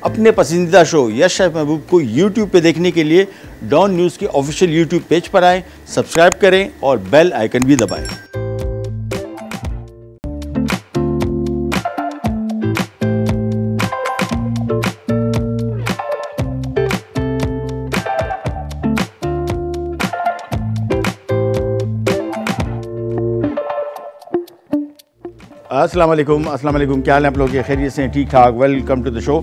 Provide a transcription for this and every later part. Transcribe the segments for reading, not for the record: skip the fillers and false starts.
अपने पसंदीदा show yes chef महबूब को यूट्यूब पे देखने के लिए डॉन न्यूज़ के ऑफिशियल यूट्यूब पेज पर आएँ, सब्सक्राइब करें और बेल आइकन भी दबाएं। अस्सलाम वालेकुम, क्या हाल है आप लोग? खैरियत से ठीक ठाक? Welcome to the show.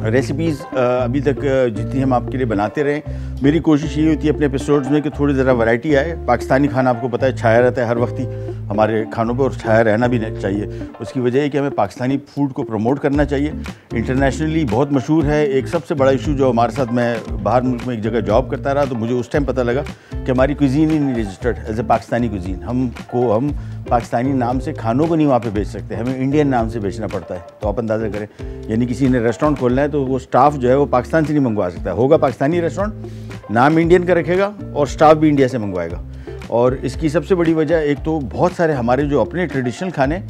Recipes अभी तक जितनी हम आपके लिए बनाते रहें, मेरी कोशिश ये होती है अपने एपिसोड्स में कि थोड़ी ज़रा वैरायटी आए। पाकिस्तानी खाना आपको पता है छाया रहता है हर वक्त ही हमारे खानों पे, और छाया रहना भी चाहिए। उसकी वजह है कि हमें पाकिस्तानी फूड को प्रमोट करना चाहिए। इंटरनेशनली बहुत मशहूर है। एक सबसे बड़ा इशू जो हमारे साथ, मैं बाहर मुल्क में एक जगह जॉब करता रहा तो मुझे उस टाइम पता लगा कि हमारी कुजीन ही नहीं registered as a Pakistani cuisine. हम पाकिस्तानी नाम से खानों को नहीं वहाँ पे बेच सकते, हमें इंडियन नाम से बेचना पड़ता है। तो आप अंदाज़ा करें, यानी किसी ने रेस्टोरेंट खोलना है तो वो स्टाफ जो है वो पाकिस्तान से नहीं मंगवा सकता। होगा पाकिस्तानी रेस्टोरेंट, नाम इंडियन का रखेगा और स्टाफ भी इंडिया से मंगवाएगा। और इसकी सबसे बड़ी वजह, एक तो बहुत सारे हमारे जो अपने ट्रेडिशनल खाने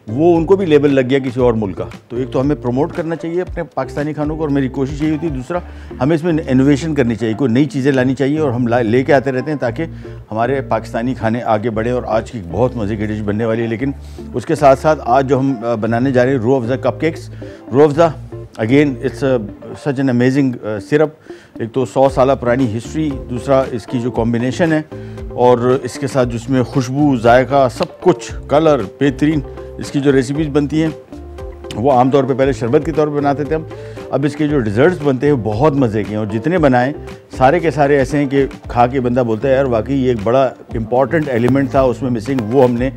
वो उनको भी लेबल लग गया किसी और मुल्क का। तो एक तो हमें प्रमोट करना चाहिए अपने पाकिस्तानी खानों को, और मेरी कोशिश यही होती है। दूसरा, हमें इसमें इनोवेशन करनी चाहिए, कोई नई चीज़ें लानी चाहिए और हम लेके आते रहते हैं ताकि हमारे पाकिस्तानी खाने आगे बढ़े। और आज की बहुत मज़े की डिश बनने वाली है। लेकिन उसके साथ साथ आज जो हम बनाने जा रहे हैं Rooh Afza cupcakes. Rooh Afza again it's such an amazing syrup. एक तो 100 साल पुरानी हिस्ट्री, दूसरा इसकी जो कॉम्बिनेशन है और इसके साथ जिसमें खुशबू, जायका, सब कुछ, कलर बेहतरीन। इसकी जो रेसिपीज़ बनती हैं वो आमतौर पे पहले शरबत के तौर पे बनाते थे हम। अब इसके जो डिज़र्ट्स बनते हैं बहुत मज़े के हैं, और जितने बनाएं सारे के सारे ऐसे हैं कि खा के बंदा बोलता है यार वाकई ये एक बड़ा इंपॉर्टेंट एलिमेंट था उसमें मिसिंग, वो हमने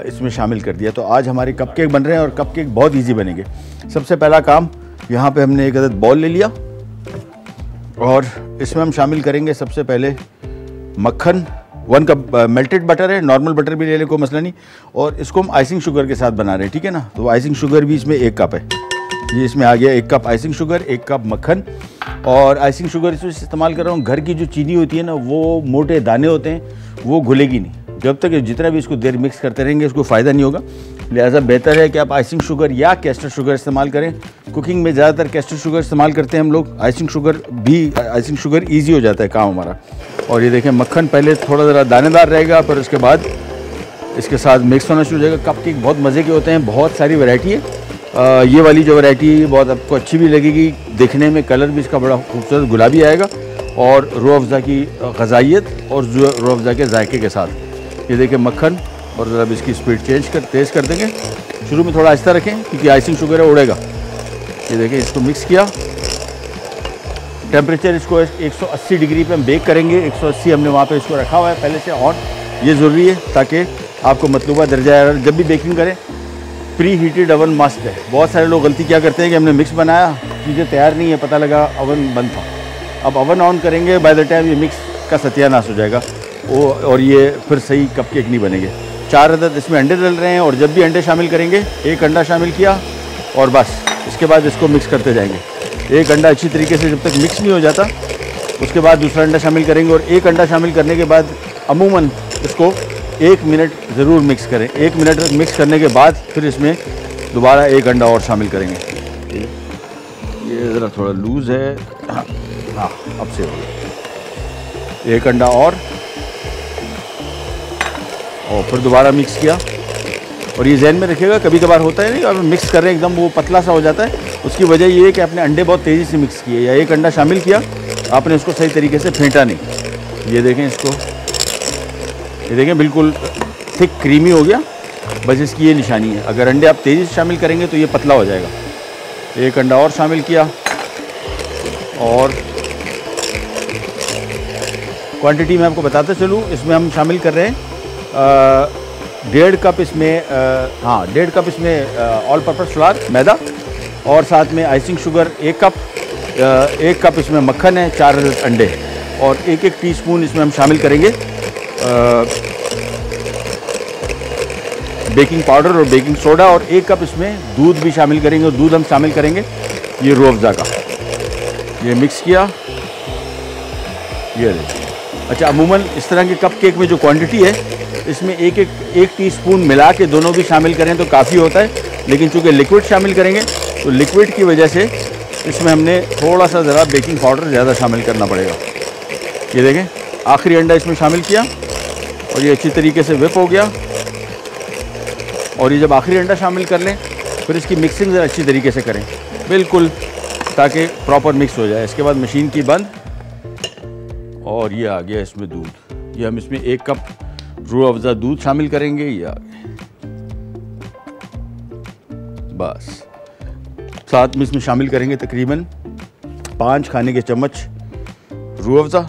इसमें शामिल कर दिया। तो आज हमारे कपकेक बन रहे हैं और कपकेक बहुत ईजी बनेंगे। सबसे पहला काम, यहाँ पर हमने एक अदद बॉल ले लिया और इसमें हम शामिल करेंगे सबसे पहले मक्खन। 1 कप मेल्टेड बटर है, नॉर्मल बटर भी ले लें, कोई मसला नहीं। और इसको हम आइसिंग शुगर के साथ बना रहे हैं, ठीक है ना। तो आइसिंग शुगर भी इसमें 1 कप है। ये इसमें आ गया 1 कप आइसिंग शुगर, 1 कप मक्खन। और आइसिंग शुगर इसमें इस्तेमाल कर रहा हूँ। घर की जो चीनी होती है ना, वो मोटे दाने होते हैं, वो घुलेगी नहीं जब तक जितना भी इसको देर मिक्स करते रहेंगे, इसको फ़ायदा नहीं होगा। लिहाजा बेहतर है कि आप आइसिंग शुगर या कैस्टर शुगर इस्तेमाल करें। कुकिंग में ज़्यादातर कैस्टर शुगर इस्तेमाल करते हैं हम लोग। आइसिंग शुगर ईजी हो जाता है काम हमारा। और ये देखें, मक्खन पहले थोड़ा ज़रा दानेदार रहेगा, पर उसके बाद इसके साथ मिक्स होना शुरू हो जाएगा। कपकेक बहुत मज़े के होते हैं, बहुत सारी वैरायटी है। ये वाली जो वैरायटी बहुत आपको अच्छी भी लगेगी, देखने में कलर भी इसका बड़ा खूबसूरत गुलाबी आएगा, और रूह अफ़ज़ा की ग़ज़ाइयत और रूह अफ़ज़ा के जायके के साथ। ये देखें मक्खन, और ज़रा इसकी स्पीड तेज़ कर देंगे। शुरू में थोड़ा आहिस्ता रखें क्योंकि आइसिंग शुगर है, उड़ेगा। ये देखें, इसको मिक्स किया। टेम्परेचर इसको 180 डिग्री पे हम बेक करेंगे। 180 हमने वहाँ पे इसको रखा हुआ है पहले से ऑन। ये ज़रूरी है ताकि आपको मतलूबा दर्जा, जब भी बेकिंग करें प्री हीटेड ओवन मस्ट है। बहुत सारे लोग गलती क्या करते हैं कि हमने मिक्स बनाया, चीज़ें तैयार नहीं है, पता लगा ओवन बंद था। अब ओवन ऑन करेंगे, बाय द टाइम ये मिक्स का सत्यानाश हो जाएगा और ये फिर सही कपकेक नहीं बनेंगे। 4 अदद इसमें अंडे डल रहे हैं, और जब भी अंडे शामिल करेंगे, 1 अंडा शामिल किया और बस इसके बाद इसको मिक्स करते जाएंगे। 1 अंडा अच्छी तरीके से जब तक मिक्स नहीं हो जाता, उसके बाद दूसरा अंडा शामिल करेंगे। और 1 अंडा शामिल करने के बाद अमूमन इसको 1 मिनट ज़रूर मिक्स करें। 1 मिनट तक मिक्स करने के बाद फिर इसमें दोबारा 1 अंडा और शामिल करेंगे। ये ज़रा थोड़ा लूज़ है, हाँ अब से हो गया। 1 अंडा और फिर दोबारा मिक्स किया। और ये जहन में रखिएगा, कभी कभार होता है नहीं, अब मिक्स कर रहे हैं एकदम वो पतला सा हो जाता है। उसकी वजह ये है कि आपने अंडे बहुत तेज़ी से मिक्स किए, या 1 अंडा शामिल किया, आपने इसको सही तरीके से फेंटा नहीं। ये देखें इसको, ये देखें बिल्कुल थिक क्रीमी हो गया। बस इसकी ये निशानी है। अगर अंडे आप तेज़ी से शामिल करेंगे तो ये पतला हो जाएगा। 1 अंडा और शामिल किया, और क्वांटिटी मैं आपको बताते चलूँ। इसमें हम शामिल कर रहे हैं 1.5 कप इसमें, 1.5 कप इसमें ऑल पर्पस फ्लावर मैदा, और साथ में आइसिंग शुगर 1 कप, 1 कप इसमें मक्खन है, 4 अंडे, और 1 टीस्पून इसमें हम शामिल करेंगे बेकिंग पाउडर और बेकिंग सोडा, और 1 कप इसमें दूध भी शामिल करेंगे। और दूध हम शामिल करेंगे ये रूह अफ़ज़ा का। ये मिक्स किया, ये देखिए। अच्छा, अमूमन इस तरह के कपकेक में जो क्वांटिटी है, इसमें एक टीस्पून मिला के दोनों भी शामिल करें तो काफ़ी होता है, लेकिन चूँकि लिक्विड शामिल करेंगे तो लिक्विड की वजह से इसमें हमने थोड़ा सा ज़रा बेकिंग पाउडर ज़्यादा शामिल करना पड़ेगा। ये देखें, आखिरी अंडा इसमें शामिल किया और ये अच्छी तरीके से विप हो गया। और ये जब आखिरी अंडा शामिल कर लें फिर इसकी मिक्सिंग ज़रा अच्छी तरीके से करें, बिल्कुल, ताकि प्रॉपर मिक्स हो जाए। इसके बाद मशीन की बंद, और ये आ गया इसमें दूध। ये हम इसमें 1 कप रूह अफ़ज़ा दूध शामिल करेंगे। ये आ गया, बस। साथ में इसमें शामिल करेंगे तकरीबन 5 खाने के चम्मच रूह अफ़ज़ा,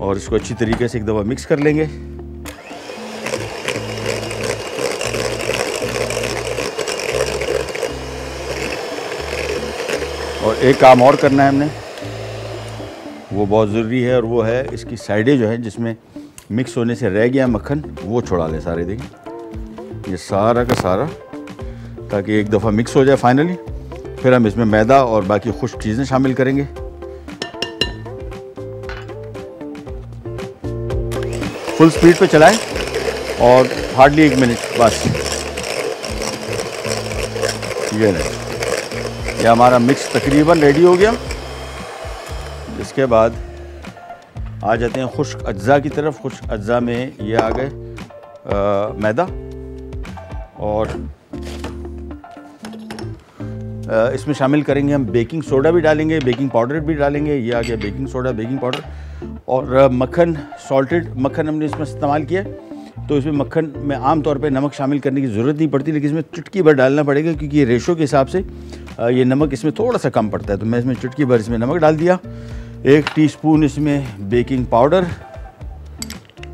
और इसको अच्छी तरीके से एक दफ़ा मिक्स कर लेंगे। और एक काम और करना है हमने, वो बहुत ज़रूरी है, और वो है इसकी साइडें जो हैं जिसमें मिक्स होने से रह गया मक्खन, वो छुड़ा लें सारे। देखें, ये सारा का सारा, ताकि एक दफ़ा मिक्स हो जाए फाइनली। फिर हम इसमें मैदा और बाकी खुश्क चीज़ें शामिल करेंगे। फुल स्पीड पे चलाएं और हार्डली 1 मिनट बस। ये नहीं, ये हमारा मिक्स तकरीबन रेडी हो गया। इसके बाद आ जाते हैं खुश्क अज्जा की तरफ। खुश्क अज्जा में ये आ गए मैदा, और इसमें शामिल करेंगे हम बेकिंग सोडा भी डालेंगे, बेकिंग पाउडर भी डालेंगे। ये आ गया बेकिंग सोडा, बेकिंग पाउडर, और मक्खन, सॉल्टेड मक्खन हमने इसमें इस्तेमाल किया। तो इसमें मक्खन में आम तौर पे नमक शामिल करने की ज़रूरत नहीं पड़ती, लेकिन इसमें चुटकी भर डालना पड़ेगा, क्योंकि ये रेशो के हिसाब से ये नमक इसमें थोड़ा सा कम पड़ता है। तो मैं इसमें चुटकी भर इसमें नमक डाल दिया। 1 टीस्पून इसमें बेकिंग पाउडर,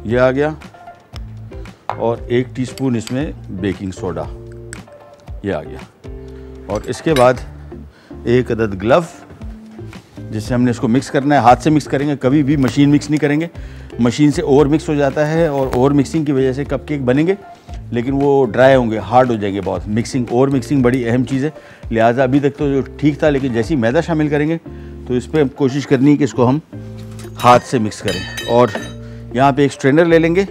ये आ गया, और 1 टीस्पून इसमें बेकिंग सोडा, ये आ गया। और इसके बाद 1 अदद ग्लव, जिससे हमने इसको मिक्स करना है। हाथ से मिक्स करेंगे, कभी भी मशीन मिक्स नहीं करेंगे। मशीन से ओवर मिक्स हो जाता है, और ओवर मिक्सिंग की वजह से कपकेक बनेंगे लेकिन वो ड्राई होंगे, हार्ड हो जाएंगे बहुत। मिक्सिंग, ओवर मिक्सिंग बड़ी अहम चीज़ है। लिहाजा अभी तक तो जो ठीक था, लेकिन जैसे ही मैदा शामिल करेंगे तो इस पर कोशिश करनी है कि इसको हम हाथ से मिक्स करें। और यहाँ पे एक स्ट्रेनर ले लेंगे,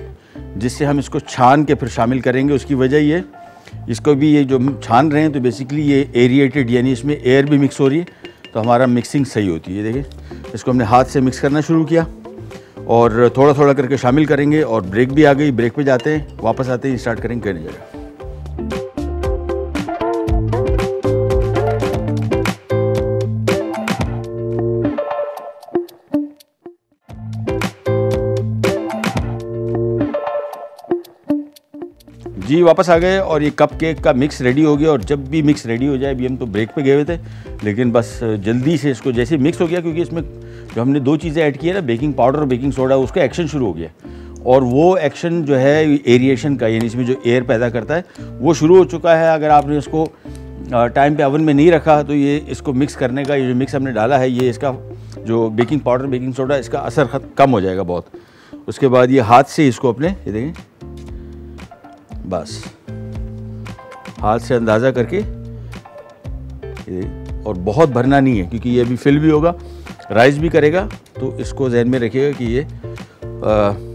जिससे हम इसको छान के फिर शामिल करेंगे। उसकी वजह ये, इसको भी ये जो हम छान रहे हैं तो बेसिकली ये एरिएटेड, यानी इसमें एयर भी मिक्स हो रही है, तो हमारा मिक्सिंग सही होती है। देखिए, इसको हमने हाथ से मिक्स करना शुरू किया और थोड़ा थोड़ा करके शामिल करेंगे। और ब्रेक भी आ गई, ब्रेक पे जाते हैं, वापस आते हैं, स्टार्ट करेंगे करने जगह। जी वापस आ गए और ये कप केक का मिक्स रेडी हो गया। और जब भी मिक्स रेडी हो जाए, अभी हम तो ब्रेक पे गए हुए थे, लेकिन बस जल्दी से इसको जैसे मिक्स हो गया, क्योंकि इसमें जो हमने 2 चीज़ें ऐड की है ना, बेकिंग पाउडर और बेकिंग सोडा, उसका एक्शन शुरू हो गया। और वो एक्शन जो है एरिएशन का, यानी इसमें जो एयर पैदा करता है, वो शुरू हो चुका है। अगर आपने इसको टाइम पे ओवन में नहीं रखा तो ये इसको मिक्स करने का, ये जो मिक्स हमने डाला है, ये इसका जो बेकिंग पाउडर बेकिंग सोडा, इसका असर कम हो जाएगा बहुत। उसके बाद ये हाथ से इसको अपने, ये देखें, बस हाथ से अंदाज़ा करके, और बहुत भरना नहीं है, क्योंकि ये अभी फिल भी होगा, राइस भी करेगा। तो इसको जहन में रखिएगा कि ये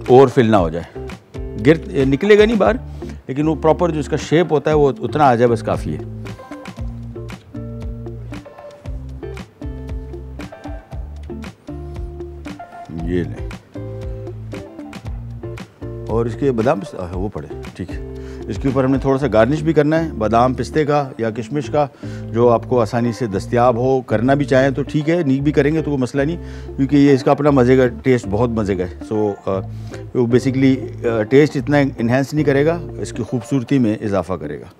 ओवर फिल ना हो जाए। निकलेगा नहीं बाहर, लेकिन वो प्रॉपर जो इसका शेप होता है वो उतना आ जाए, बस काफ़ी है। ये नहीं, और इसके बादाम वो पड़े, ठीक है। इसके ऊपर हमने थोड़ा सा गार्निश भी करना है, बादाम, पिस्ते का या किशमिश का, जो आपको आसानी से दस्तयाब हो। करना भी चाहें तो ठीक है, नहीं भी करेंगे तो वो मसला नहीं, क्योंकि ये इसका अपना मज़े का टेस्ट, बहुत मज़े का है। वो बेसिकली टेस्ट इतना इन्हेंस नहीं करेगा, इसकी खूबसूरती में इजाफा करेगा।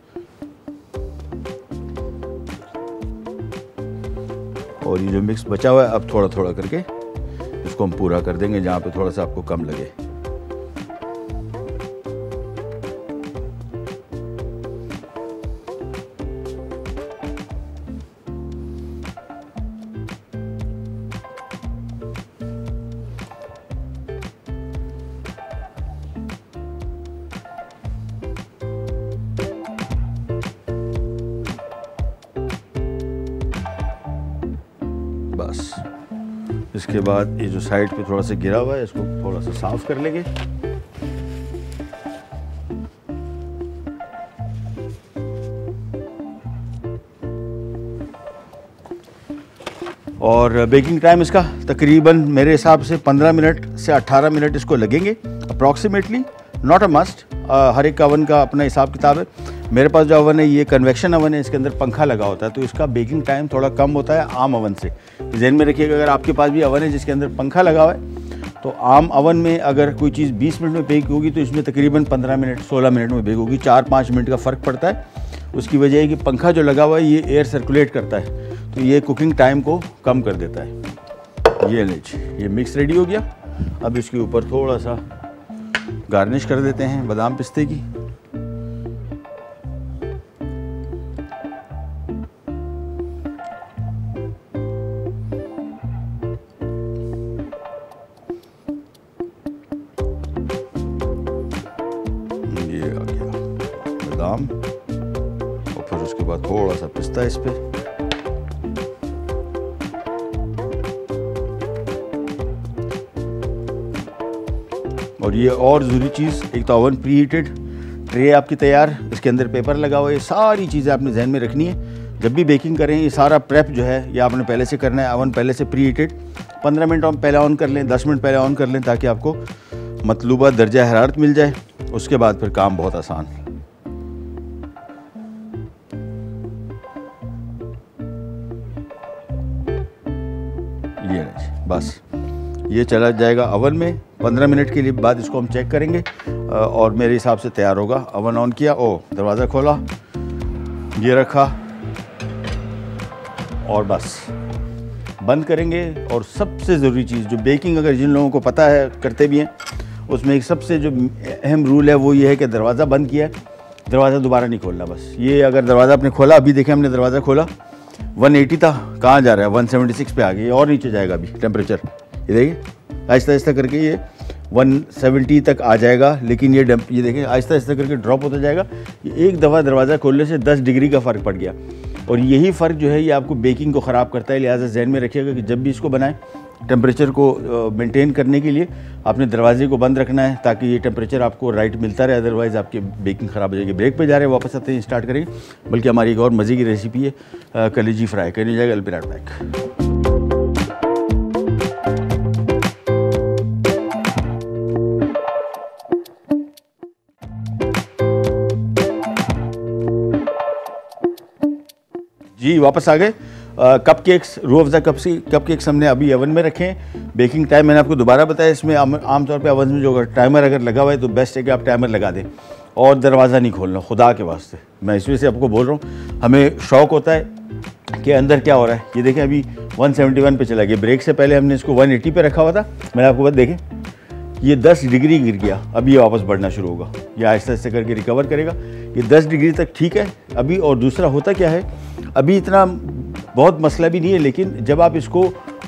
और ये जो मिक्स बचा हुआ है, अब थोड़ा थोड़ा करके इसको हम पूरा कर देंगे, जहाँ पे थोड़ा सा आपको कम लगे। बस इसके बाद ये जो साइड पे थोड़ा सा गिरा हुआ है, इसको थोड़ा सा साफ कर लेंगे। और बेकिंग टाइम इसका तकरीबन मेरे हिसाब से 15 मिनट से 18 मिनट इसको लगेंगे अप्रॉक्सीमेटली, नॉट अ मस्ट। हर एक ओवन का अपना हिसाब किताब है। मेरे पास जो ओवन है ये कन्वेक्शन ओवन है, इसके अंदर पंखा लगा होता है, तो इसका बेकिंग टाइम थोड़ा कम होता है आम ओवन से। ध्यान में रखिएगा, अगर आपके पास भी ओवन है जिसके अंदर पंखा लगा हुआ है, तो आम ओवन में अगर कोई चीज़ 20 मिनट में बेक होगी तो इसमें तकरीबन 15 मिनट 16 मिनट में बेक होगी। 4-5 मिनट का फ़र्क पड़ता है। उसकी वजह है कि पंखा जो लगा हुआ है ये एयर सर्कुलेट करता है, तो ये कुकिंग टाइम को कम कर देता है। ये लीजिए, ये मिक्स रेडी हो गया। अब इसके ऊपर थोड़ा सा गार्निश कर देते हैं बादाम पिस्ते की। ये आ गया बादाम और फिर उसके बाद थोड़ा सा पिस्ता इस पे। और ये और ज़रूरी चीज़, एक तो ओवन प्री हीटेड, ट्रे आपकी तैयार, इसके अंदर पेपर लगा हुआ है। ये सारी चीज़ें आपने जहन में रखनी है जब भी बेकिंग करें। ये सारा प्रेप जो है ये आपने पहले से करना है। ओवन पहले से प्री हीटेड, 15 मिनट हम पहले ऑन कर लें, 10 मिनट पहले ऑन कर लें, ताकि आपको मतलूबा दर्जा हरारत मिल जाए। उसके बाद फिर काम बहुत आसान। ये बस ये चला जाएगा ओवन में 15 मिनट के लिए। बाद इसको हम चेक करेंगे और मेरे हिसाब से तैयार होगा। ओवन ऑन किया, दरवाज़ा खोला, ये रखा और बस बंद करेंगे। और सबसे ज़रूरी चीज़ जो बेकिंग अगर जिन लोगों को पता है, करते भी हैं, उसमें एक सबसे जो अहम रूल है वो ये है कि दरवाज़ा बंद किया है, दरवाज़ा दोबारा नहीं खोलना। बस ये अगर दरवाज़ा आपने खोला, अभी देखें हमने दरवाज़ा खोला 180 था, कहाँ जा रहा है 176 पे आ गया, और नीचे जाएगा अभी टेम्परेचर। ये देखिए आहिस्ता आहिस्ता करके ये 170 तक आ जाएगा, लेकिन ये देखिए आहिस्ता आहिस्ता करके ड्रॉप होता जाएगा। ये एक दफ़ा दरवाज़ा खोलने से 10 डिग्री का फ़र्क पड़ गया, और यही फ़र्क जो है ये आपको बेकिंग को ख़राब करता है। लिहाजा जहन में रखिएगा कि जब भी इसको बनाएं, टेम्परेचर को मेंटेन करने के लिए आपने दरवाजे को बंद रखना है, ताकि ये टेम्परेचर आपको राइट मिलता रहे, अदरवाइज़ आपकी बेकिंग ख़राब हो जाएगी। ब्रेक पे जा रहे हैं, वापस आते हैं, स्टार्ट करेंगे। बल्कि हमारी एक और मज़े की रेसिपी है कलेजी फ्राई। करनी जाएगा अल्पिनाट पैक। जी वापस आ गए। कपकेक्स, रूह अफ़ज़ा कपकेक्स हमने अभी ओवन में रखे हैं। बेकिंग टाइम मैंने आपको दोबारा बताया, इसमें आमतौर पे ओवन में जो अगर टाइमर अगर लगा हुआ है तो बेस्ट है कि आप टाइमर लगा दें और दरवाज़ा नहीं खोलना, खुदा के वास्ते। मैं इस वजह से आपको बोल रहा हूँ, हमें शौक़ होता है कि अंदर क्या हो रहा है। ये देखें अभी 171 पे चला गया। ब्रेक से पहले हमने इसको 180 पे रखा हुआ था। मैंने आपको बात देखें, ये 10 डिग्री गिर गया, अब ये वापस बढ़ना शुरू होगा। ये आहिस्ता आहिस्ता करके रिकवर करेगा। ये 10 डिग्री तक ठीक है अभी। और दूसरा होता क्या है, अभी इतना बहुत मसला भी नहीं है, लेकिन जब आप इसको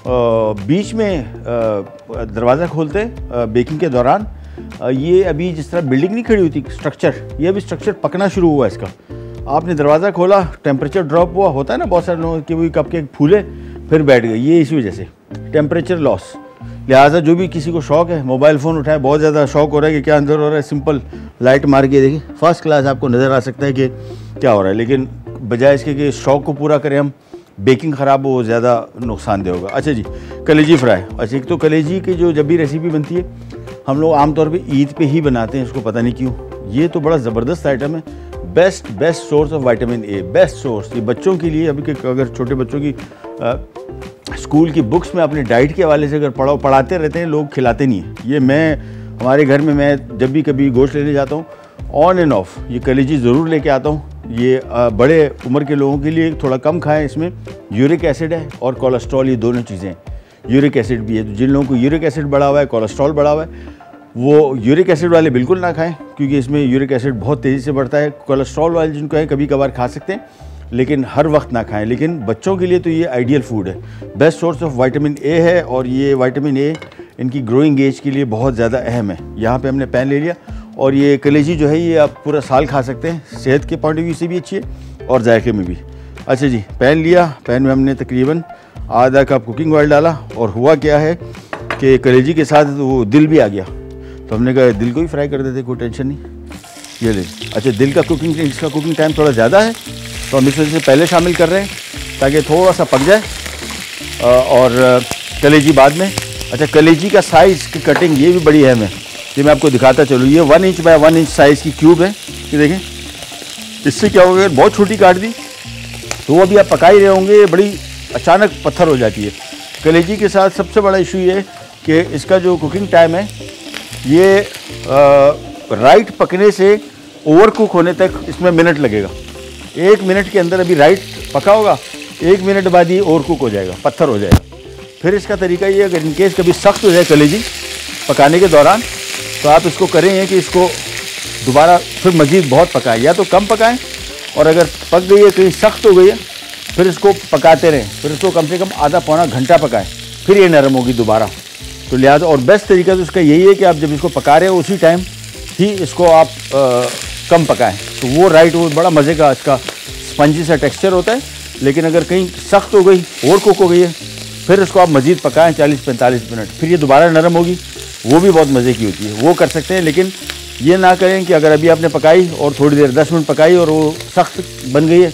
बीच में दरवाज़ा खोलते हैं बेकिंग के दौरान, ये अभी जिस तरह बिल्डिंग नहीं खड़ी होती स्ट्रक्चर, ये अभी स्ट्रक्चर पकना शुरू हुआ इसका। आपने दरवाज़ा खोला, टेम्परेचर ड्रॉप हुआ, होता है ना बहुत सारे लोगों के, वही कपकेक फूले फिर बैठ गए, ये इसी वजह से टेम्परेचर लॉस। लिहाजा जो भी किसी को शौक़ है, मोबाइल फ़ोन उठाए, बहुत ज़्यादा शौक़ हो रहा है कि क्या अंदर हो रहा है, सिंपल लाइट मार के देखिए, फर्स्ट क्लास आपको नज़र आ सकता है कि क्या हो रहा है। लेकिन बजाय इसके कि शौक़ को पूरा करें हम, बेकिंग ख़राब हो, ज़्यादा नुकसानदेह होगा। अच्छा जी, कलेजी फ्राई। अच्छा, एक तो कलेजी की जो जब भी रेसिपी बनती है हम लोग आमतौर पे ईद पे ही बनाते हैं इसको, पता नहीं क्यों। ये तो बड़ा ज़बरदस्त आइटम है, best source of vitamin A, best source. ये बच्चों के लिए, अभी के अगर छोटे बच्चों की स्कूल की बुक्स में अपने डाइट के हवाले से अगर पढ़ाते रहते हैं लोग, खिलाते नहीं है। ये मैं हमारे घर में, मैं जब भी कभी गोश्त लेने जाता हूँ ऑन एंड ऑफ ये कलेजी ज़रूर लेके आता हूँ। ये बड़े उम्र के लोगों के लिए थोड़ा कम खाएं। इसमें यूरिक एसिड है और कोलेस्ट्रॉल, ये दोनों चीज़ें हैं। यूरिक एसिड भी है, तो जिन लोगों को यूरिक एसिड बढ़ा हुआ है, कोलेस्ट्रॉल बढ़ा हुआ है, वो यूरिक एसिड वाले बिल्कुल ना खाएं, क्योंकि इसमें यूरिक एसिड बहुत तेज़ी से बढ़ता है। कोलेस्ट्रॉल वाले जिनको है कभी कभार खा सकते हैं, लेकिन हर वक्त ना खाएं। लेकिन बच्चों के लिए तो ये आइडियल फूड है, best source of vitamin A है। और ये विटामिन ए इनकी ग्रोइंग एज के लिए बहुत ज़्यादा अहम है। यहाँ पे हमने पैन ले लिया, और ये कलेजी जो है ये आप पूरा साल खा सकते हैं, सेहत के पॉइंट ऑफ व्यू से भी अच्छी है और जायके में भी। अच्छा जी, पैन लिया, पैन में हमने तकरीबन आधा कप कुकिंग ऑयल डाला। और हुआ क्या है कि कलेजी के साथ वो दिल भी आ गया, तो हमने कहा दिल को ही फ्राई कर देते, कोई टेंशन नहीं। ये ले, अच्छा दिल का इसका कुकिंग टाइम थोड़ा ज़्यादा है, तो हम इस वजह से पहले शामिल कर रहे हैं ताकि थोड़ा सा पक जाए। और कलेजी बाद में। अच्छा, कलेजी का साइज़ की कटिंग ये भी बड़ी अहम है, ये मैं आपको दिखाता चलूँ। ये 1 इंच बाय 1 इंच साइज़ की क्यूब है, ये देखें। इससे क्या होगा, बहुत छोटी काट दी तो वो अभी आप पका ही रहे होंगे, बड़ी अचानक पत्थर हो जाती है। कलेजी के साथ सबसे बड़ा इशू ये कि इसका जो कुकिंग टाइम है ये राइट पकने से ओवर कुक होने तक इसमें मिनट लगेगा। 1 मिनट के अंदर अभी राइट पका होगा, 1 मिनट बाद ही ओवर कुक हो जाएगा, पत्थर हो जाएगा। फिर इसका तरीका ये, अगर इनकेस कभी सख्त हो जाए कलेजी पकाने के दौरान, तो आप इसको करें कि इसको दोबारा फिर मज़ीद बहुत पकाएं, या तो कम पकाएं, और अगर पक गई है, कहीं सख्त हो गई है, फिर इसको पकाते रहें, फिर इसको कम से कम आधा पौना घंटा पकाएं, फिर ये नरम होगी दोबारा। तो लिहाजा और बेस्ट तरीका तो इसका यही है कि आप जब इसको पका रहे हो उसी टाइम ही इसको आप कम पकाएं, तो वो राइट, वो बड़ा मज़े का इसका स्पंजी सा टेक्सचर होता है। लेकिन अगर कहीं सख्त हो गई, ओवर कुक हो गई है, फिर इसको आप मज़ीद पकाएं 40-45 मिनट, फिर ये दोबारा नरम होगी, वो भी बहुत मज़े की होती है, वो कर सकते हैं। लेकिन ये ना करें कि अगर अभी आपने पकाई और थोड़ी देर 10 मिनट पकाई और वो सख्त बन गई है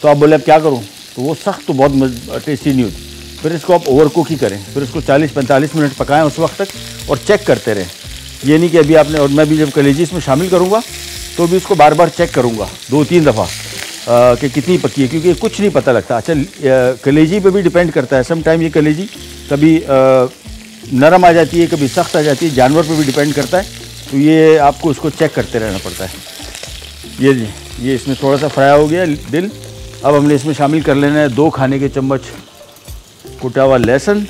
तो आप बोले अब क्या करूँ, तो वो सख्त तो बहुत टेस्टी नहीं होती। फिर इसको आप ओवर कुक ही करें, फिर इसको 40-45 मिनट पकाएं उस वक्त तक, और चेक करते रहें। ये नहीं कि अभी आपने, और मैं भी जब कलेजी इसमें शामिल करूँगा तो भी इसको बार बार चेक करूँगा 2-3 दफ़ा कि कितनी पकी है, क्योंकि कुछ नहीं पता लगता। अच्छा, कलेजी पे भी डिपेंड करता है, सम टाइम ये कलेजी कभी नरम आ जाती है, कभी सख्त आ जाती है, जानवर पे भी डिपेंड करता है। तो ये आपको इसको चेक करते रहना पड़ता है। ये इसमें थोड़ा सा फ्राई हो गया दिल। अब हमने इसमें शामिल कर लेना है 2 खाने के चम्मच कुटा हुआ लहसुन,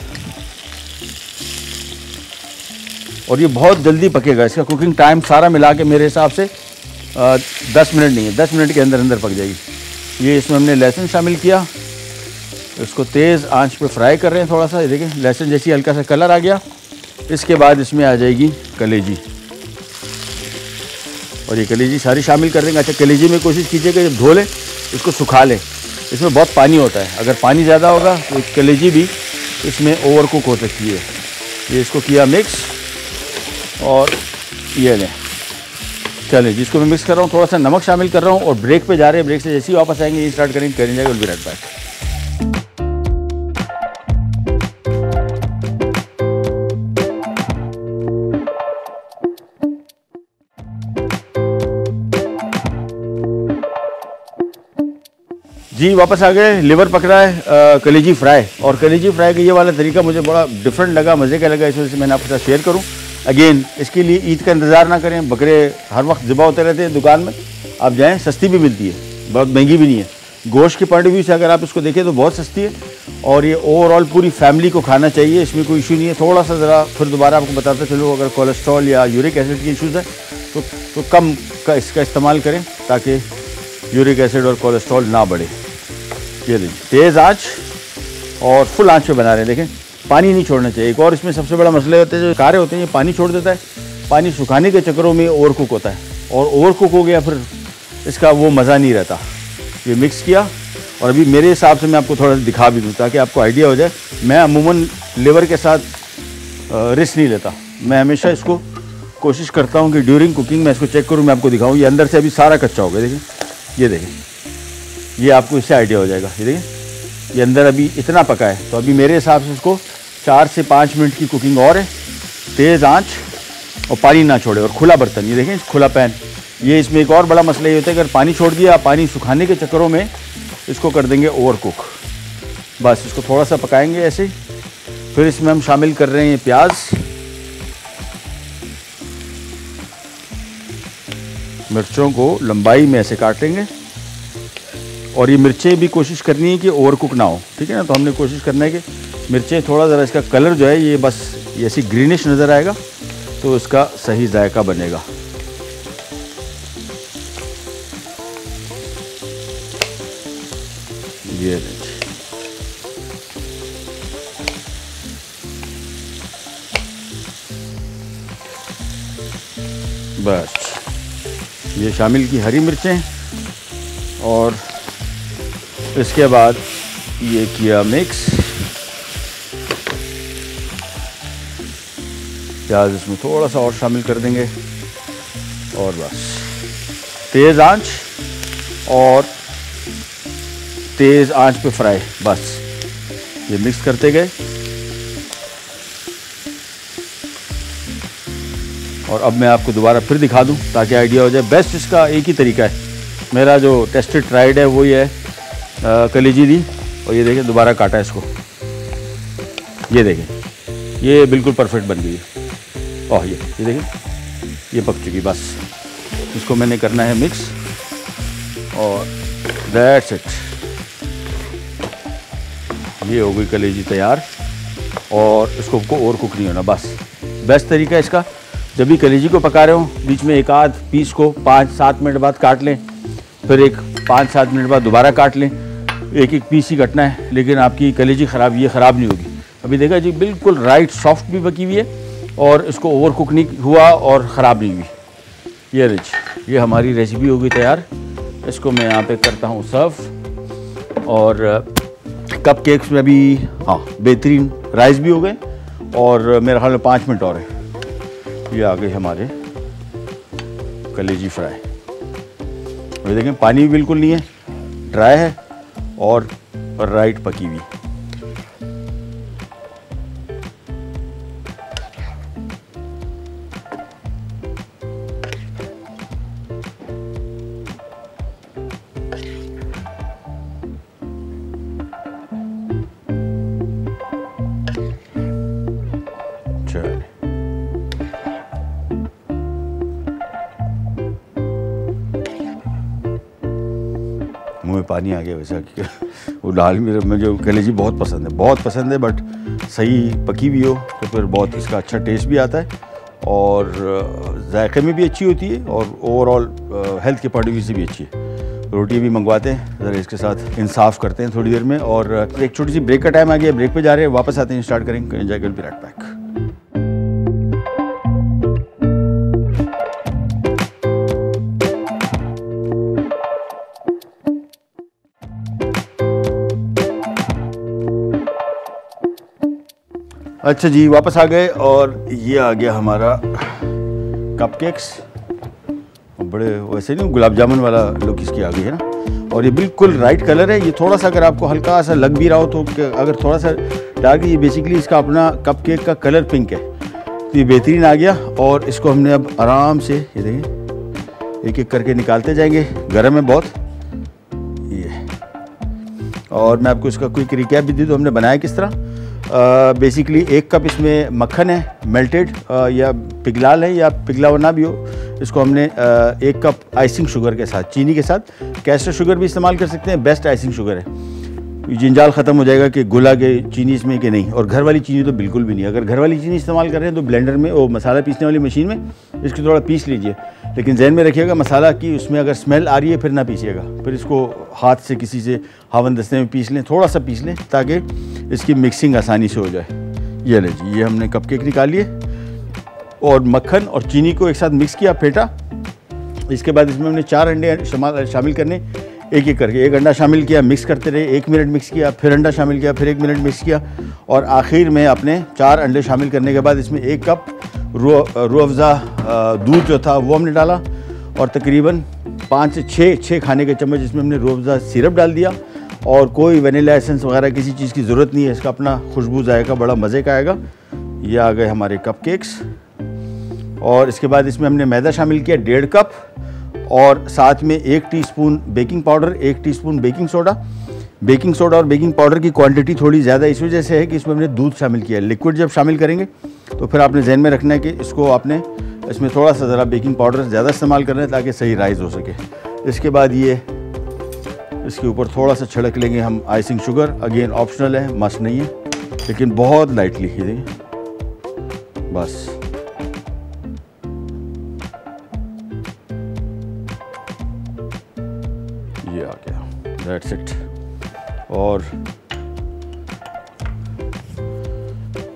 और ये बहुत जल्दी पकेगा। इसका कुकिंग टाइम सारा मिला के मेरे हिसाब से 10 मिनट नहीं है, 10 मिनट के अंदर अंदर पक जाएगी। ये इसमें हमने लहसुन शामिल किया, इसको तेज़ आंच पे फ्राई कर रहे हैं थोड़ा सा। ये देखें, लहसुन जैसी हल्का सा कलर आ गया, इसके बाद इसमें आ जाएगी कलेजी, और ये कलेजी सारी शामिल कर देंगे। अच्छा, कलेजी में कोशिश कीजिएगा जब धो लें इसको सुखा लें, इसमें बहुत पानी होता है, अगर पानी ज़्यादा होगा तो कलेजी भी इसमें ओवर कुक हो सकती है। ये इसको किया मिक्स, और ये लें, चलें जिसको मैं मिक्स कर रहा हूँ, थोड़ा सा नमक शामिल कर रहा हूँ, और ब्रेक पे जा रहे हैं। ब्रेक से जैसे ही वापस आएंगे ये स्टार्ट करेंगे विल बी राइट बैक। जी वापस आ गए। लिवर पक रहा है, कलेजी फ्राई, और कलेजी फ्राई का ये वाला तरीका मुझे बड़ा डिफरेंट लगा, मज़े का लगा, इस वजह से मैंने आपके साथ शेयर करूं। अगेन, इसके लिए ईद का इंतज़ार ना करें, बकरे हर वक्त ज़िबा होते रहते हैं दुकान में, आप जाएं, सस्ती भी मिलती है, बहुत महंगी भी नहीं है। गोश्त के पॉइंट ऑफ व्यू से अगर आप इसको देखें तो बहुत सस्ती है, और ये ओवरऑल पूरी फैमिली को खाना चाहिए, इसमें कोई इशू नहीं है। थोड़ा सा ज़रा फिर दोबारा आपको बताता चलो, अगर कोलेस्ट्रॉल या यूरिक एसिड के इशूज़ है तो कम का इसका इस्तेमाल करें, ताकि यूरिक एसिड और कोलेस्ट्रॉल ना बढ़े। ये देखिए, तेज़ आंच और फुल आंच पे बना रहे हैं। देखें, पानी नहीं छोड़ना चाहिए। एक और इसमें सबसे बड़ा मसला होता है, जो कारे होते हैं ये पानी छोड़ देता है, पानी सुखाने के चक्करों में ओवर कुक होता है, और ओवर कुक हो गया फिर इसका वो मज़ा नहीं रहता। ये मिक्स किया, और अभी मेरे हिसाब से मैं आपको थोड़ा दिखा भी दूँ ताकि आपको आइडिया हो जाए। मैं अमूमन लिवर के साथ रिस्क नहीं लेता, मैं हमेशा इसको कोशिश करता हूँ कि ड्यूरिंग कुकिंग मैं इसको चेक करूँ, मैं आपको दिखाऊँ। ये अंदर से अभी सारा कच्चा हो गया, देखिए, ये देखें, ये आपको इससे आइडिया हो जाएगा। ये देखिए, ये अंदर अभी इतना पका है, तो अभी मेरे हिसाब से इसको 4 से 5 मिनट की कुकिंग और है, तेज़ आंच, और पानी ना छोड़े, और खुला बर्तन। ये देखें, खुला पैन। ये इसमें एक और बड़ा मसला ये होता है, अगर पानी छोड़ दिया, पानी सुखाने के चक्करों में इसको कर देंगे ओवर कुक। बस इसको थोड़ा सा पकाएंगे ऐसे। फिर इसमें हम शामिल कर रहे हैं प्याज, मिर्चों को लंबाई में ऐसे काटेंगे, और ये मिर्चें भी कोशिश करनी है कि ओवर कुक ना हो, ठीक है ना। तो हमने कोशिश करना है कि मिर्चें थोड़ा ज़रा इसका कलर जो है ये बस ये ऐसी ग्रीनिश नज़र आएगा, तो इसका सही जायका बनेगा। ये बस, ये शामिल की हरी मिर्चें, और इसके बाद ये किया मिक्स। प्याज इसमें थोड़ा सा और शामिल कर देंगे, और बस तेज़ आंच, और तेज़ आंच पे फ्राई, बस ये मिक्स करते गए और अब मैं आपको दोबारा फिर दिखा दूं ताकि आइडिया हो जाए। बेस्ट इसका एक ही तरीका है, मेरा जो टेस्टेड ट्राइड है वो ये है, कलेजी ली और ये देखें दोबारा काटा इसको, ये देखें ये बिल्कुल परफेक्ट बन गई है। ओह ये देखें ये पक चुकी। बस इसको मैंने करना है मिक्स और दैट्स इट, ये हो गई कलेजी तैयार और इसको और कुक नहीं होना। बस बेस्ट तरीका है इसका, जब भी कलेजी को पका रहे हो बीच में एक आध पीस को 5-7 मिनट बाद काट लें, फिर एक 5-7 मिनट बाद दोबारा काट लें। एक एक पीस ही कटना है, लेकिन आपकी कलेजी ख़राब नहीं होगी। अभी देखा जी बिल्कुल राइट सॉफ्ट भी पकी हुई है और इसको ओवर कुक नहीं हुआ और ख़राब नहीं हुई। ये रिच, ये हमारी रेसिपी होगी तैयार। इसको मैं यहाँ पे करता हूँ सर्व और कप केक्स में भी हाँ बेहतरीन राइस भी हो गए और मेरे ख्याल में 5 मिनट और है। ये आ गए हमारे कलेजी फ्राई। ये देखें पानी भी बिल्कुल नहीं है, ड्राई है और राइट पकी हुई। मुँह में पानी आ गया वैसा कि वो दाल मुझे कलेजी बहुत पसंद है, बट सही पकी भी हो तो फिर बहुत इसका अच्छा टेस्ट भी आता है और जायके में भी अच्छी होती है और ओवरऑल हेल्थ के पॉइंट ऑफ व्यू से भी अच्छी है। रोटी भी मंगवाते हैं, ज़रा इसके साथ इंसाफ करते हैं थोड़ी देर में और एक छोटी सी ब्रेक का टाइम आ गया, ब्रेक पे जा रहे हैं, वापस आते हैं, स्टार्ट करेंगे। Enjoy will be right back. अच्छा जी वापस आ गए और ये आ गया हमारा कपकेक्स। बड़े वैसे नहीं गुलाब जामुन वाला लुक इसकी आ गई है ना, और ये बिल्कुल राइट कलर है। ये थोड़ा सा अगर आपको हल्का सा लग भी रहा हो तो अगर थोड़ा सा डार्क, ये बेसिकली इसका अपना कपकेक का कलर पिंक है, तो ये बेहतरीन आ गया। और इसको हमने अब आराम से ये देखें एक एक करके निकालते जाएंगे, गर्म है बहुत ये। और मैं आपको इसका क्विक रिकैप भी दी तो हमने बनाया किस तरह। बेसिकली 1 कप इसमें मक्खन है मेल्टेड या पिघलाल है या पिघला हुआ ना भी हो। इसको हमने 1 कप आइसिंग शुगर के साथ, चीनी के साथ, कैस्टर शुगर भी इस्तेमाल कर सकते हैं, बेस्ट आइसिंग शुगर है। जंजाल ख़त्म हो जाएगा कि गुला के चीनी इसमें कि नहीं, और घर वाली चीनी तो बिल्कुल भी नहीं। अगर घर वाली चीनी इस्तेमाल कर रहे हैं तो ब्लेंडर में वो मसाला पीसने वाली मशीन में इसको थोड़ा पीस लीजिए, लेकिन जहन में रखिएगा मसाला की उसमें अगर स्मेल आ रही है फिर ना पीसिएगा, फिर इसको हाथ से किसी से हावन दस्ते में पीस लें, थोड़ा सा पीस लें ताकि इसकी मिक्सिंग आसानी से हो जाए। ये ले जी, ये हमने कपकेक निकाल लिए और मक्खन और चीनी को एक साथ मिक्स किया, फेंटा। इसके बाद इसमें हमने 4 अंडे शामिल करने, एक एक करके। 1 अंडा शामिल किया, मिक्स करते रहे, 1 मिनट मिक्स किया, फिर अंडा शामिल किया, फिर 1 मिनट मिक्स किया, और आखिर में अपने 4 अंडे शामिल करने के बाद इसमें 1 कप रूह अफ़ज़ा दूध जो था वो हमने डाला, और तकरीबन 5 से 6 खाने के चम्मच इसमें हमने रूह अफ़ज़ा सिरप डाल दिया। और कोई वनीला एसेंस वगैरह किसी चीज़ की ज़रूरत नहीं है, इसका अपना खुशबू जाएगा, बड़ा मज़े का आएगा। ये आ गए हमारे कपकेक्स। और इसके बाद इसमें हमने मैदा शामिल किया 1.5 कप, और साथ में 1 teaspoon baking powder, 1 teaspoon baking soda. Baking soda और बेकिंग पाउडर की क्वांटिटी थोड़ी ज़्यादा इस वजह से है कि इसमें हमने दूध शामिल किया है। लिक्विड जब शामिल करेंगे तो फिर आपने जहन में रखना है कि इसको आपने इसमें थोड़ा सा ज़रा बेकिंग पाउडर ज़्यादा इस्तेमाल करना है ताकि सही राइज हो सके। इसके बाद ये इसके ऊपर थोड़ा सा छिड़क लेंगे हम आइसिंग शुगर, अगेन ऑप्शनल है, मस्ट नहीं है, लेकिन बहुत लाइटली ही देंगे बस। ये आ गया, दैट्स इट। और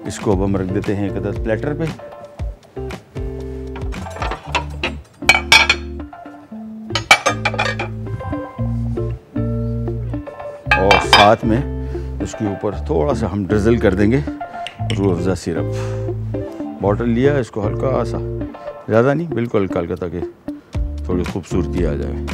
इसको अब हम रख देते हैं एक अदद प्लेटर पे। और साथ में इसके ऊपर थोड़ा सा हम ड्रिजल कर देंगे रूह अफ़ज़ा सिरप। बॉटल लिया, इसको हल्का सा, ज़्यादा नहीं, बिल्कुल हल्का हल्का, ताकि थोड़ी खूबसूरती आ जाए।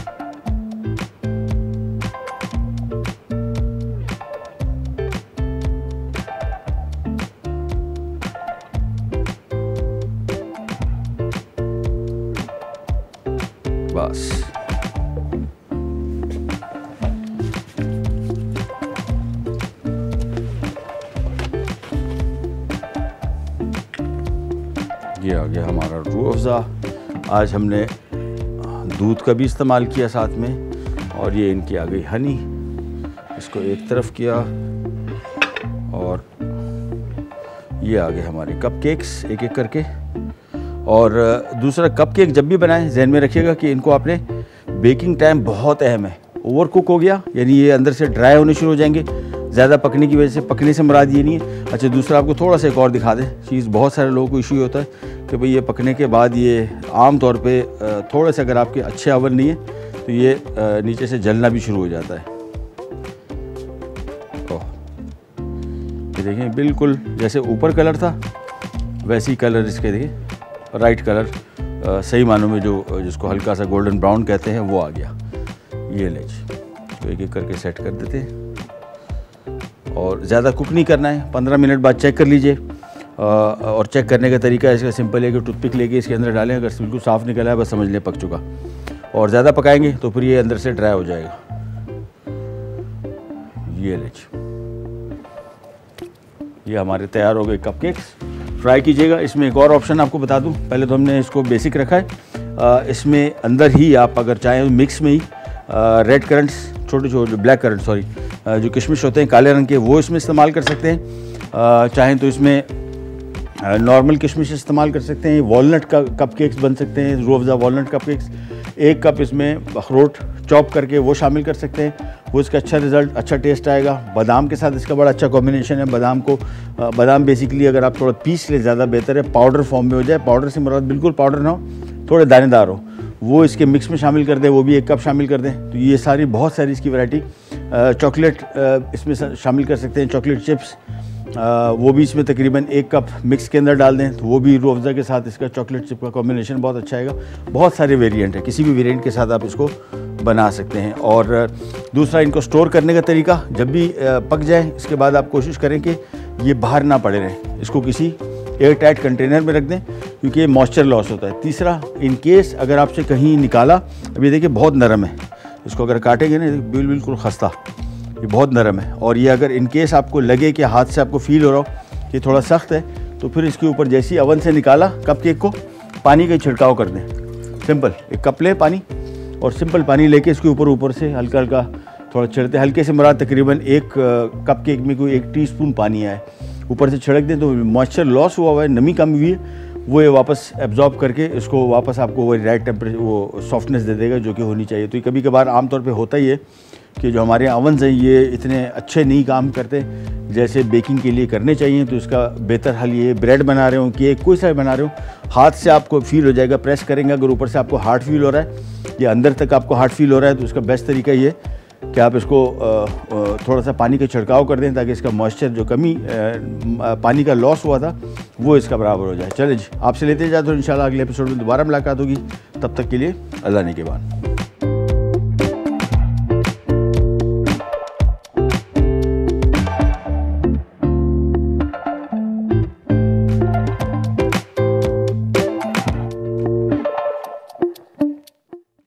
बस। ये आ गया हमारा रूह अफ़ज़ा। आज हमने दूध का भी इस्तेमाल किया साथ में, और ये इनकी आ गई हनी। इसको एक तरफ किया, और ये आ गए हमारे कपकेक्स एक एक करके। और दूसरा, कपकेक जब भी बनाएं जहन में रखिएगा कि इनको आपने बेकिंग टाइम बहुत अहम है। ओवर कुक हो गया यानी ये अंदर से ड्राई होने शुरू हो जाएंगे, ज़्यादा पकने की वजह से। पकने से मुराद ये नहीं है। अच्छा, दूसरा आपको थोड़ा सा एक और दिखा दें चीज़, बहुत सारे लोगों को इशू होता है कि भाई ये पकने के बाद ये आम तौर पे थोड़े से अगर आपके अच्छे ओवन नहीं है तो ये नीचे से जलना भी शुरू हो जाता है। ये देखें, बिल्कुल जैसे ऊपर कलर था वैसे ही कलर इसके देखिए, राइट कलर, सही मानों में जो जिसको हल्का सा गोल्डन ब्राउन कहते हैं वो आ गया। ये ले जी, तो एक एक करके सेट कर देते हैं। और ज़्यादा कुक नहीं करना है, 15 मिनट बाद चेक कर लीजिए। और चेक करने का तरीका इसका सिंपल है कि टूथपिक लेके इसके अंदर डालें, अगर बिल्कुल साफ़ निकला है बस समझ लें पक चुका। और ज़्यादा पकाएंगे तो फिर ये अंदर से ड्राई हो जाएगा। ये ले जी, ये हमारे तैयार हो गए कपकेक्स। ट्राई कीजिएगा। इसमें एक और ऑप्शन आपको बता दूं, पहले तो हमने इसको बेसिक रखा है। इसमें अंदर ही आप अगर चाहें मिक्स में ही रेड करंट्स, छोटे छोटे ब्लैक करंट सॉरी, जो किशमिश होते हैं काले रंग के, वो इसमें इस्तेमाल कर सकते हैं। चाहें तो इसमें नॉर्मल किशमिश इस्तेमाल कर सकते हैं। वॉलनट का कपकेक्स बन सकते हैं, Rooh Afza walnut cupcakes. 1 cup इसमें अखरोट चॉप करके वो शामिल कर सकते हैं, वो इसका अच्छा रिज़ल्ट, अच्छा टेस्ट आएगा। बादाम के साथ इसका बड़ा अच्छा कॉम्बिनेशन है। बादाम बेसिकली अगर आप थोड़ा पीस ले ज़्यादा बेहतर है, पाउडर फॉर्म में हो जाए। पाउडर से मुराद बिल्कुल पाउडर ना हो, थोड़े दानेदार हो, वो इसके मिक्स में शामिल कर दें, वो भी 1 कप शामिल कर दें। तो ये सारी बहुत सारी इसकी वैरायटी। चॉकलेट इसमें शामिल कर सकते हैं, चॉकलेट चिप्स, वो भी इसमें तकरीबन 1 कप मिक्स के अंदर डाल दें, तो वो भी रूह अफ़ज़ा के साथ इसका चॉकलेट चिप का कॉम्बिनेशन बहुत अच्छा आएगा। बहुत सारे वेरिएंट है, किसी भी वेरिएंट के साथ आप इसको बना सकते हैं। और दूसरा, इनको स्टोर करने का तरीका, जब भी पक जाए इसके बाद आप कोशिश करें कि ये बाहर ना पड़े रहें, इसको किसी एयर टाइट कंटेनर में रख दें क्योंकि ये मॉइस्चर लॉस होता है। तीसरा, इन केस अगर आपसे कहीं निकाला, अभी देखिए बहुत नरम है, इसको अगर काटेंगे ना बिल्कुल खस्ता, ये बहुत नरम है। और ये अगर इन केस आपको लगे कि हाथ से आपको फील हो रहा हो कि थोड़ा सख्त है, तो फिर इसके ऊपर जैसे ही ओवन से निकाला कपकेक को, पानी का छिड़काव कर दें। सिंपल, एक कप लें पानी, और सिंपल पानी लेके इसके ऊपर से हल्का हल्का थोड़ा छिड़कते, हल्के से मुराद तकरीबन 1 कपकेक में कोई 1 टीस्पून पानी आए, ऊपर से छिड़क दें, तो मॉइस्चर लॉस हुआ है, नमी कम हुई है, वो ये वापस एब्जॉर्ब करके इसको वापस आपको वो राइट टेम्परेचर, वो सॉफ्टनेस दे देगा जो कि होनी चाहिए। तो कभी कभार आमतौर पे होता ही है कि जो हमारे ओवन्स हैं ये इतने अच्छे नहीं काम करते जैसे बेकिंग के लिए करने चाहिए। तो इसका बेहतर हल ये, ब्रेड बना रहे हो, केक कोई सा बना रहे हो, हाथ से आपको फील हो जाएगा, प्रेस करेंगे, अगर ऊपर से आपको हार्ड फील हो रहा है या अंदर तक आपको हार्ड फील हो रहा है, तो उसका बेस्ट तरीका ये कि आप इसको थोड़ा सा पानी का छिड़काव कर दें ताकि इसका मॉइस्चर जो कमी पानी का लॉस हुआ था वो इसका बराबर हो जाए। चले जी, आपसे लेते जाते हो, इंशाल्लाह अगले एपिसोड में दोबारा मुलाकात होगी। तब तक के लिए अल्लाह ने के बाद।